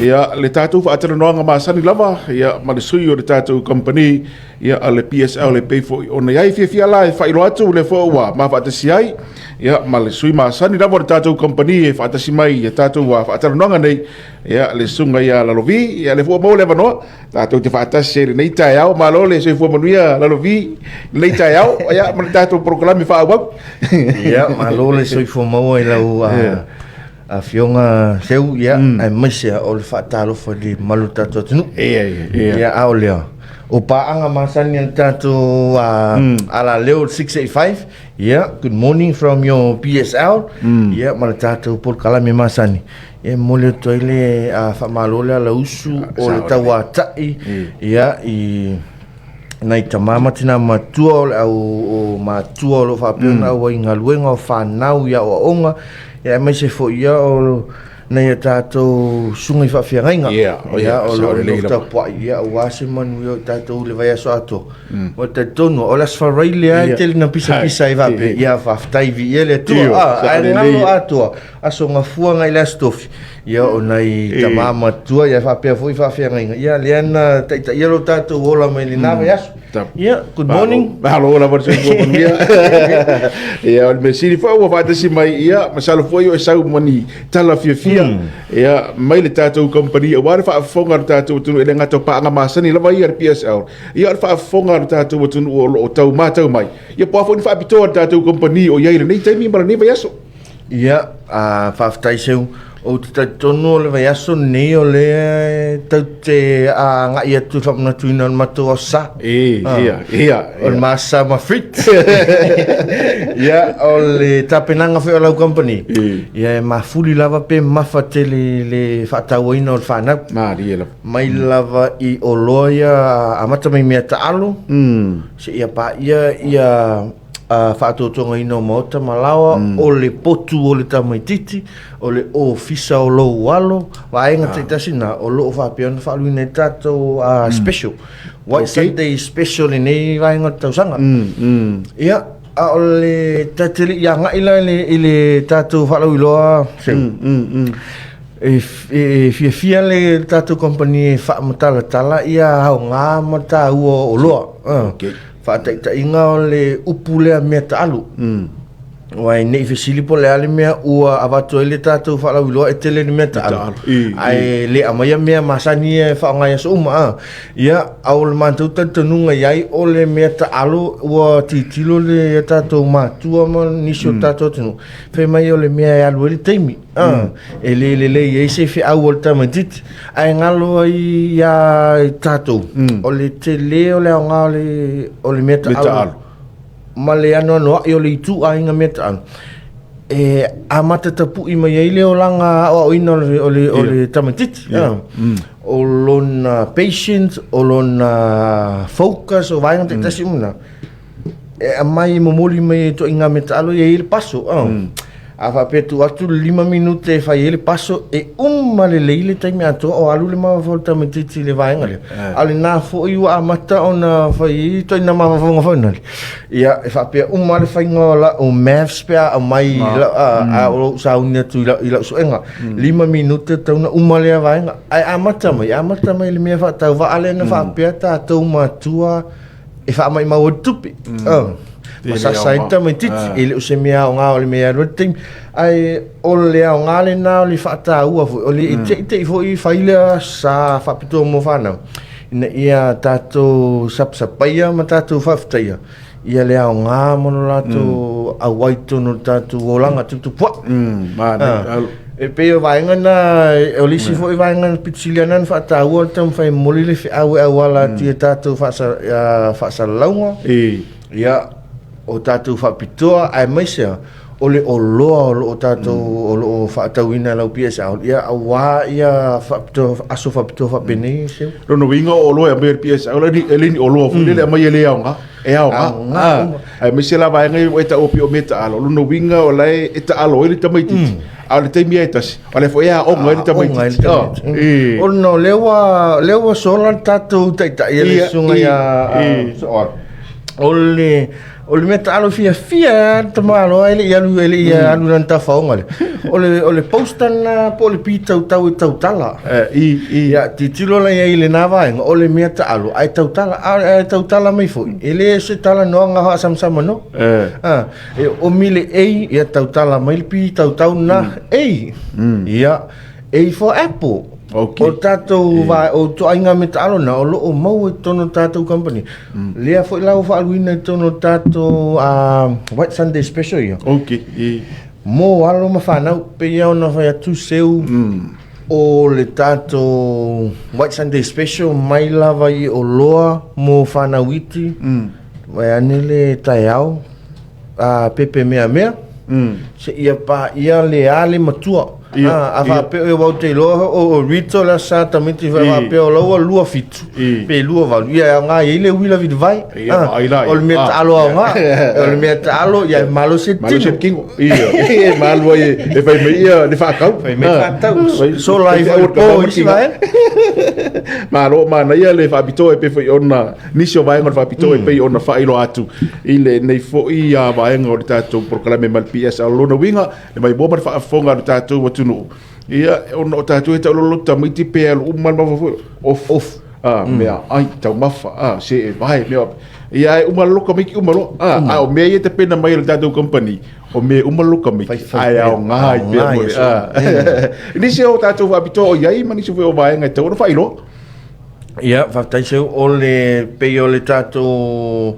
Ia le tātou whaataranoanga māsani lava, ia ma le sui o le tātou company, ia a le PSL le pay for o nei ai fia la e whairo atu le fōua ma whaatasi ai, ia ma le sui māsani lava o le tātou company e whaatasi mai, ia tātou whaataranoanga nei, ia le sunga ia lalovi, ia le fua mau le wanoa, tātou te whaatasi e le nei tae au, ma lo le sui fua manuia lalovi, nei tae au, ia ma le tātou proklami whaawau. Ia, ma lo le sui fua mau e lau a fionga seu ia ai maisia o le whaatalo fa di malu tātou tunu. Ia au leo. O paanga masani ang tātou ala leo 685. Ia, good morning from your PSL. Ia, ma le tātou por kalame masani. Ia, mole toile a whamalole ala usu o le taua tai. Ia, i nai tamama tina matua o matua o lo whapeona o ingaluenga o whanau ia o onga. Ia mai se fo ia o nei tātou sunga i whawhiangainga. Ia o lo tapa ia o wase manu i o tātou le vai aso ato. O te tono, o las wharai lea i tele na pisa i wape. Ia whaftaivi ia le tua. Ai ngalo atua. Aso ngā fuanga i la stofi. Ia o nei tamama tua ia whapea fo i whawhiangainga. Ia leana taita ia lo tātou ola mai le nawe aso. Ia, good morning. Mahalo ola warse fo mania. Ia o le mesiri fo o whaatasi mai ia masalo fo i o sau mani tala fia. Ia mai le tātou company o ware whaafonga o tātou tunu ele ngato paanga masani lava ia PSL. Ia o whaafonga o tātou tunu o tau mātau mai. Ia poafo ni whaapitoa o tātou company o iai le nei taimi mara nei vai aso. Ia, whaafitai seu o te tono le vai aso nei o le tau te ngai atu whamna tuina o mato o sa. Ia. O le masa ma fit. Ia, o le tapenanga whi o lau company. Ia, ma fuli lava pe mafa te le whaatauaina o le whanau. Mai lava i o loia amata mai mea ta alo. Se ia pa ia whaatotonga ino maota malawa o le potu o le tamaititi o le ofisa o lou walo waenga te tasina o loo whapeona whaaluina e tātou special White Sunday special i nei waenga tausanga ia o le tatele ia ngaila i le tātou whalau iloa fia le tātou company e whaamatalatala ia hao ngā mata ua o loa whaataita inga o le upu lea mea ta alu. Wai nei fesili po le ale mea ua avato ele tātou whalau iloa e tele ni mea ta alu. Ai le amaya mea masani e whaongai aso uma. Ia au le mātou tantanunga iai o le mea ta alu ua titilo le tātou mātua ma nisi o tātou tinu. Whai mai o le mea e alu ele teimi. E le e se fi au o le tamatiti. Ai ngalo ai ia tātou. O le tele o le au ngā o le mea ta alu. Ma le ano i o le itu a inga mea ta alu. E amata tapu i mai eile o langa o ina o le tamatiti. O lona patience, o lona focus, o vainga te tasi muna. E a mai momoli mai to inga mea ta alu e ele paso. A whapetu atu 5 minute e whai ele paso e le leile taimi ato o alu le mawa whau tamatiti le vaenga le. Ale nā fo iwa amata o na whai toi na mawa whaunga whauna le. Ia e whapea le whainga la o maths pea a mai a o saunia tu i la usuenga. 5 minute tauna le a vaenga. Ai amata mai le mea whaatau wa ale na whapea tātou matua e whaamai maua tupi. Masasaita mai titi e le use mea o ngā o le mea rotim ai o le au ngā le nā o le whaata ua o le i fo i whailea sa whapitoa mo whanau ina ia tātou sapsapaia ma tātou whaftaia ia le au ngā mono lātou au waitono tātou o langa tutu pua e peo vaenga na o lisi fo i vaenga pitsilianan whaata ua tam whai moli le au ala tia tātou whaasa launga ia o tātou whapitoa ai maisea o le o loa o tātou o whaatauina lau PSL ia a wā ia aso whapitoa whapenei seu Rono winga o loa e mea PSL elini o loa fune le a mai ele aonga ai maisea la vaenga o eta opi o meta alo rono winga o lai eta alo ele tamaititi a le taimi e tasi a le fo ea onga ele tamaititi o no lewa sola tātou taita ia le sunga ia ole meta alo fia tamalo ele ia alu nan ta faonga ole postan po le pita tau tala ia titilo la ile na vai ole meta alo ai tau tala mai foi ele se tala no nga sam no o mile ia tau tala mai pita tau na ia for apple. Okay. O tātou vai o to ainga me talo na o lo mau tono tātou company. Lea foi lau fa aluina tono tātou White Sunday special ia. Okay. Mo alo mafana pe ia ona vai atu seu o le tātou White Sunday special mai lava i o loa mo fana witi. Vai anele taiao pepe mea. Se ia pa ia le ale matua. Ava pe o te lo o rito la sa tamiti va pe o lo lua fitu pe lua va ia nga ile wila vid vai o le metalo nga o le metalo ia malo se kingo ia malo e vai me ia le fa kau so live o po vai malo mana ia le fa bito e pe foi ona nisio vai ngor fa bito e pe ona fa ilo atu ile nei fo ia vai ngor tatu proclame mal PS lo no winga le mai bo fa fonga tatu no ia ono tatu e taulo tamiti pe al umal ma off mea ai tau mafa se vai mea ia umal lo kamiki umal o me ia te pena mai tatu company o me umal lo kamiki ai au ngai pe ni se o tatu va bito ia i mani se vo vai ngai tau no fai lo ia fa tai se o le pe o le tatu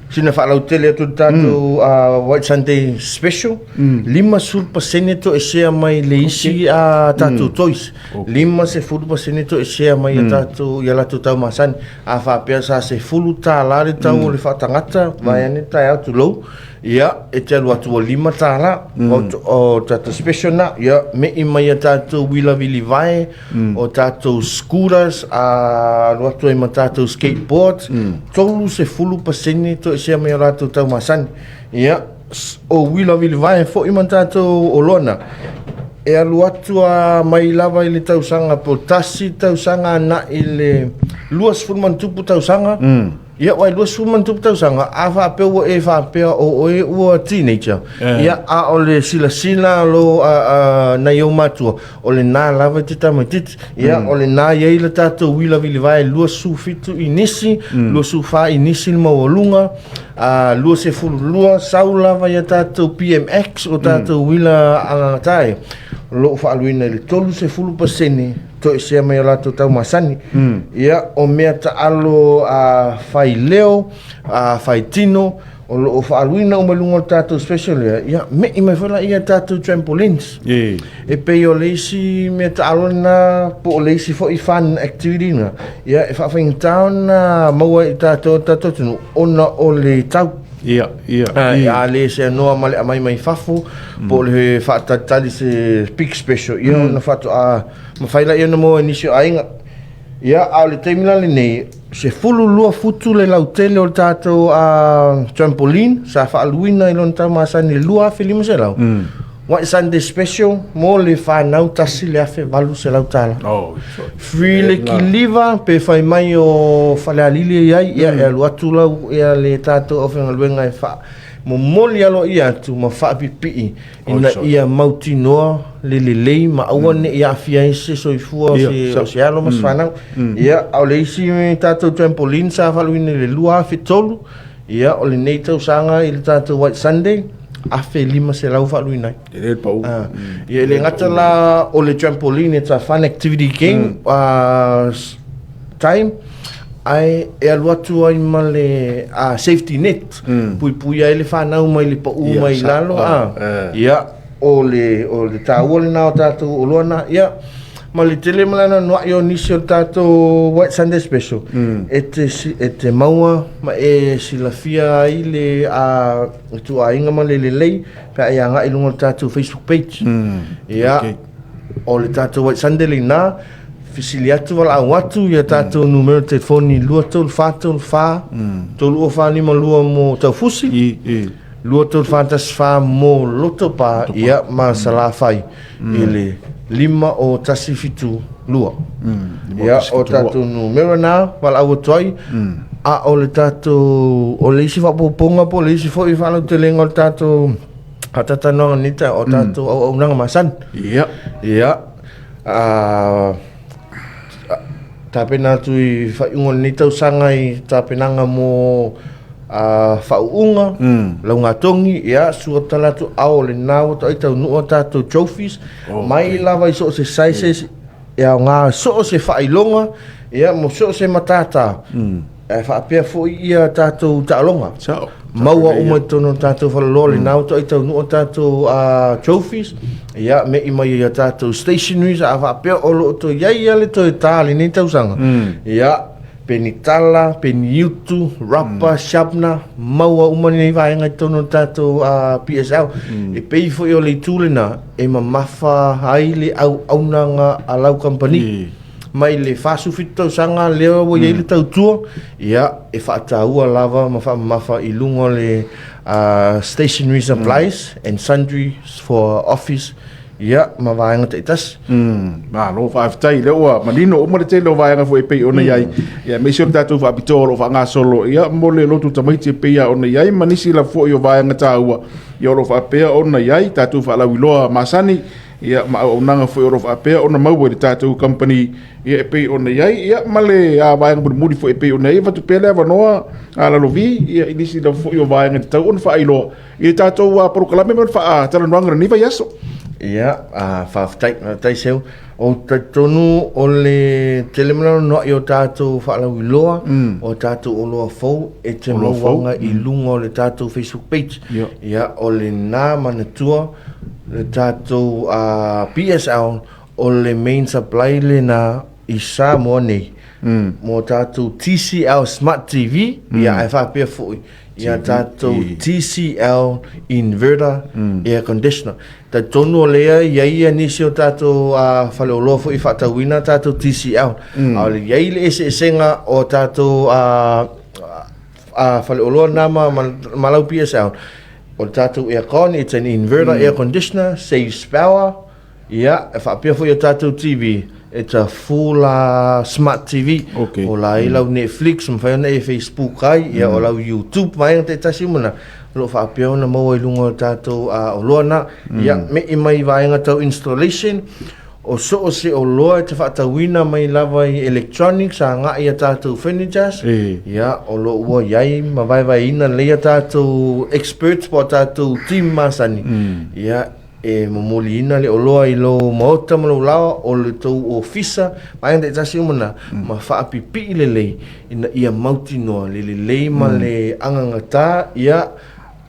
sina fa lau tele tu tatu White Sunday special 5% to e share mai le isi tatu toys 5% to e share mai tatu ia la tu tau masan a fa pe sa se fulu ta la le tau le fa tangata vai ane tai atu lo ia e te alu atu o 5 tala o tatu special na ia me i mai tatu wila vili vai o tatu scooters alu atu e ma tatu skateboards tolu se fulu pasene to e share mai o tatu tau masan ia o wila vili vai fo i ma tatu o lona e alu atu mai lava i le tausanga po tasi tausanga na i le luas fulmantupu tausanga ia wai luas fulmantupu tausanga a whapeo e whapea o e ua teenager ia a o le sila lo na iau matua o le nā lava te tamatiti ia o le nā iei le tātou wila vili vai luas su fitu i nisi luas su wha i nisi le mawalunga luas e fulu lua sau lava ia tātou PMX o tātou wila angatai lo fa aluina le tolu se fulu pasene to e sea mai lato tau masani ia o mea ta alo fai leo fai tino o lo fa aluina o malunga tato special ia me i mai fala ia tato trampolines e pe o leisi mea ta alo na po o leisi fo i fun activity na ia e fa in town maua i tato tunu ona o le tau ia le se no male mai fafu po le fa tali se big special ia no fatu ma faila ia no mo inisio ainga ia ale temila le nei se fulu lua futu le lautele o tato trampoline sa fa aluina i lon tama sani lua filima se lau White Sunday special mo le whanau tasi le afe valu se lau tala free le kiliva pe whai mai o whale alili iai ia e alu atu lau ia le tato o whenga luenga e wha mo moli alo ia atu ma wha pipi ina ia mauti noa le lei ma awane ia afia ese so i fua o se alo mas whanau ia au le isi tato trampoline sa whaluine le lua afe tolu ia o le nei tau sanga i le tato White Sunday afe 5 se lau fa luina ele pau ia le ngata la o le trampoline it's a fun activity game time ai e alu atu ai male safety net pui ai le whanau mai le pau mai lalo ia o le tau le nao tātou o luana ia ma le tele malana noa i o nisi o tātou White Sunday special e te maua ma e silafia ai le tu a inga ma le lei pe ai anga i lunga tātou Facebook page ia o le tātou White Sunday le nā fisili atu wala au atu ia tātou numero telefoni lua tolu wha tolu o wha lima lua mo tau fusi lua tolu wha tas wha mo loto pa ia ma salafai ile 5 o tasi fitu lua ia o tatu numero na wala au tuai o le tātou, o le isi whapoponga po, le isi fo i whalau te lenga o le tātou hatatanoanga nita o tātou au nanga masan. Ia. Tāpena tu i whaiunga nita usanga i tāpenanga mo whauunga, launga tongi, ia, sua talatu au le nao, ta itau nua tātou trophies, mai lava i so se saises, ia ngā so se whailonga, ia mo so se matata. Whaapea fo ia tātou ta'alonga. Maua umai tono tātou whalalole nao to itau nua tātou trophies. Ia me i mai ia tātou stationaries a whaapea o loo to iai ale to i tāli ni tausanga. Ia peni tala, peni yutu, rapa, shabna, maua umani nei vaenga tono tātou PSL. E pei fo i o le tūlena e mamafa haile au aunanga a lau company. Mai le fasu fito sanga leo wo ye le tau tua ia e whaataua lava mafa i lungo le stationery supplies and sundries for office ia ma vaenga te itas ma lo fa aftai le wa manino o mo te lo vaenga fo e pe ona yai ia me sio tatu fa pitolo fa nga solo ia mo le lotu tamai te pe ia ona yai manisi la fo yo vaenga taua ia lo fa pe ona yai tatu fa la wiloa masani ia ma onanga fo oro fa pe ona mau le tatu company ia pe ona yai ia male a vaenga bu mudi fo e pe ona ia fa tu pele va noa ala lovi ia inisi da fo yo vaenga tau on fa ilo ia tatu wa proclame me fa Talanoaga ni va yaso ia tai seu o tonu o le telemana no i o tātou whaalawiloa o tātou o loa fau e te mawanga i lungo le tātou Facebook page ia o le nā manatua le tātou PSL o le main supply le na i sā moa nei mo tātou TCL Smart TV ia e whapea fui ia tātou TCL inverter air conditioner ta tonu o lea ia nisi o tātou whaleolofo i whatauina tātou TCL au le iai le esenga o tātou whaleoloa nama malau PSL o tātou aircon it's an inverter air conditioner saves power ia e whapea fui o tātou TV it's a full smart TV. O la i lau Netflix, mwhai ona e Facebook ai, ia o lau YouTube, mai te tasi muna. Lo whaapea ona maua i lunga o tātou o loa na, ia me i mai vaenga tau installation, o so o se o loa te whaatawina mai lava i electronics, a ngā ia tātou furnitures, ia o lo ua iai, ma vai ina leia tātou experts po tātou team masani, ia e momoli ina le oloa i lo maota malo lawa o le tau ofisa mai ande tasi umana ma whaapipi le lei ina ia mauti noa le lei ma le angangata ia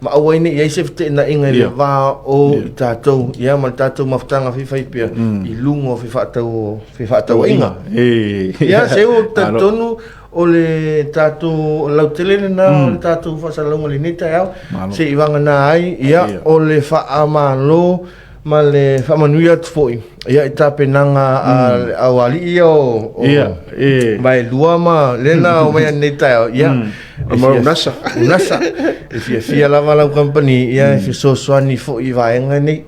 ma awaine ia sefte ina inga le wā o i tātou ia ma tātou maftanga whiwhaipia i lungo whiwhatau inga ia seo tatonu o le tātou lau telene na o le tātou whasalonga le nita au se iwanga na ai ia o le whaamalo ma le whamanui atu foi ia i tāpenanga au ali ia o mai lua ma lena o mai nita au ia unasa fia lava lau company ia fi soani fo i vaenga nei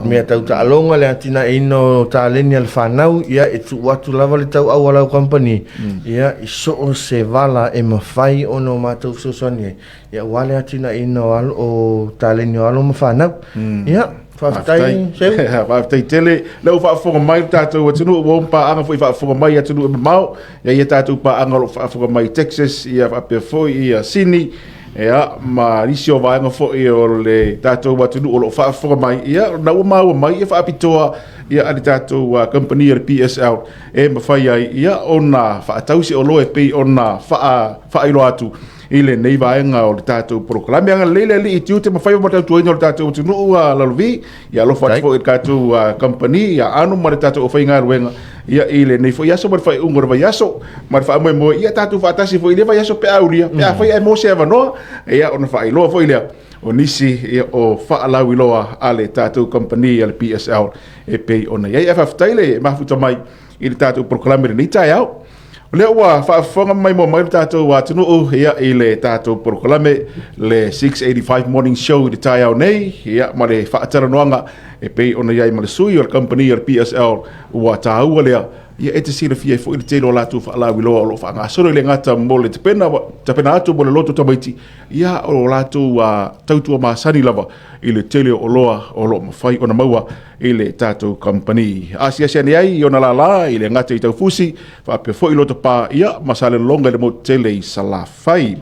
mea tau ta'alonga le atina ino ta'aleni al whanau ia e tu watu lava le tau au lau company ia i so se vala e mawhai ono mātou soani ia wale atina ino o ta'aleni o alo ma whanau ia whaftai seu whaftai tele lau whaafonga mai tātou atunu o pa anga fo i whaafonga mai atunu e mau ia tātou pa anga lo whaafonga mai Texas ia whaapea fo i Sydney ia ma nisi o vaenga fo i o le tātou atunu o lo whaafonga mai ia na ua mau mai ia whaapitoa ia ali tātou company le PSL e mawhai ai ia ona whaatausi o lo e pei ona whailo atu ile nei vaenga o le tātou proklame anga leile li i tiu te mawhai o matau tuaina o le tātou tunu lalovi ia lo whaati fo i tātou company ia anu ma le tātou o whainga ruenga ia ile nei fo iaso ma le whai ungo rwa iaso ma le wha amoe moe ia tātou whaatasi fo i le whai iaso pe auria ia whai ai mo se avanoa ia ona whai loa fo i lea o nisi ia o whaalau i loa a le tātou company a le PSL e pei ona iai e whaftaile e mafuta mai i le tātou proklame le nitai au le ua whaafonga mai mo mai tātou atunu ia i le tātou proklame le 685 morning show i le tai au nei ia ma le Talanoaga e pei ona iai ma le sui o le company o le PSL ua tāua lea ia e te sila fia fo i te lo latu fa la wilo lo fa nga solo le ngata mo le te pena atu mo le loto tamaiti ia o latu tautua masani lava i le tele o loa o lo mawhai o na maua i le tātou company. Asia siane ai i ona la i le ngata i tau fusi fa pe fo i loto pa ia masale longa le mo tele i salafai.